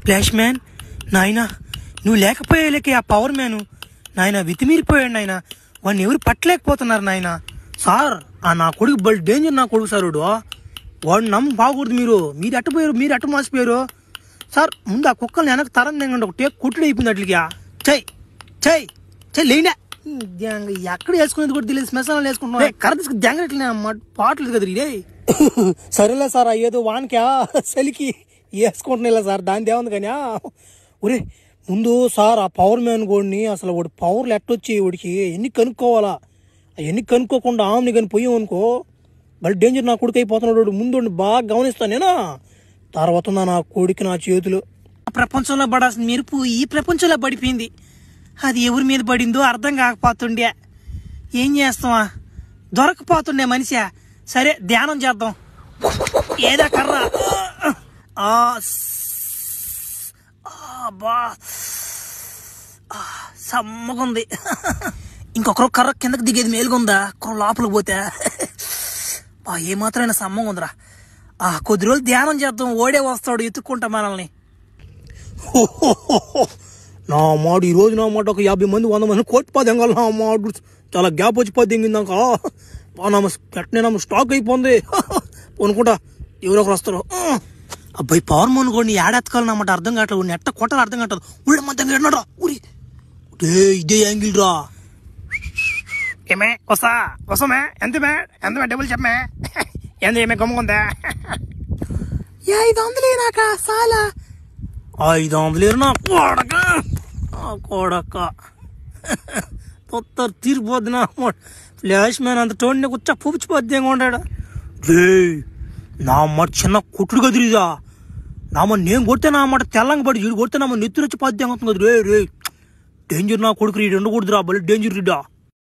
Flash man నాయన నువ్వు లేకపోయేలేకే ఆ పవర్ మ్యాన్ నాయన వితిమీరిపోయాడు నాయన. వాడిని ఎవరు పట్టలేకపోతున్నారు నాయన. సార్ ఆ నా కొడుకు బల్ డేంజర్ నా కొడుకు సార్. వాడు నమ్ము బాగకూడదు. మీరు అట్టుపోయారు, మీరు అట్టు మోసిపోయారు సార్. ముందు ఆ కుక్కల్ని వెనక తరం తెంగండి. ఒక టేక్ కొట్టుడు అయిపోయింది అట్లకి. చెయ్ చెయ్ చెయ్ లేండా. ఎక్కడ వేసుకునేది కూడా తెలియదు. శ్మశానాలు వేసుకుంటున్నా కర్ర తీసుకుని దెంగట్లే పాటలేదు కదా ఇదే. సరేలే సార్ అయ్యేదో వానికా చలికి వేసుకుంటున్నా సార్. దాని దేవుంది కానీ ఒరే ముందు సార్ ఆ పవర్ మ్యాన్ గోడిని అసలు వాడు పవర్లు ఎట్టొచ్చి వాడికి ఎన్ని కనుక్కోవాలా. అవన్నీ కనుక్కోకుండా ఆమెని కానీ పోయామనుకో మళ్ళీ డేంజర్ నా కొడుకు అయిపోతున్నాడు. ముందు బాగా గమనిస్తాను నేను. తర్వాత నా కొడుకు నా చేతులు. ప్రపంచంలో పడాల్సిన మెరుపు ఈ ప్రపంచంలో పడిపోయింది. అది ఎవరి మీద పడిందో అర్థం కాకపోతుండే. ఏం చేస్తావా, దొరకపోతుండే మనిషి. సరే ధ్యానం చేద్దాం. ఏదా కర్ర బా సమ్మగుంది. ఇంకొకరు కర్ర కిందకి దిగేది మేలుగుందా, ఒకరు లోపలికి పోతే ఏమాత్రమైనా సమ్మగా ఉందిరా. కొద్ది రోజులు ధ్యానం చేద్దాం. ఓడే వస్తాడు ఎత్తుక్కుంటా మనల్ని. నా మాట ఈరోజు నా మాట ఒక 50 మంది 100 మంది కోటిపోతే నా మాట చాలా గ్యాప్ వచ్చి పోతే దింగిందాక పెట్టిన స్టాక్ అయిపోయింది అనుకుంటా. ఎవరో ఒకరు వస్తారు. అబ్బాయి పవర్ మోన్ కూడా ఏడెత్తుకోవాలన్నమాట అర్థం కావట్లేదు. నెట్ట కొట్టాలి అర్థం కావట్లేదు. ఊళ్ళో మొత్తం ఎన్నాడు ఊరి ఇదే యాంగిల్ రా. ఏమే వస్తామే ఎంతమే డబ్బులు చెప్పమే ఎంత ఏమే గమ్ముకుందా. 500 నాక చాలా 500 నా కొడక తొత్తరు తీరిపోద్ది నా. ఫ్లాష్ మ్యాన్ అంత టోన్ కూర్చో పూచిపోద్ది ఉంటాడు. రే నా మాట చిన్న కుట్టుడు కదిరిదా. నా మాట నేను కొడితే నా మాట తెల్లంగా పడి వీడు కొడితే నా నెత్తురు వచ్చి పద్యం అవుతుంది కదా. రే డేంజర్ నా కొడుకు రీడ్ ఉండకూడదురా. బలి డేంజర్ రీడా.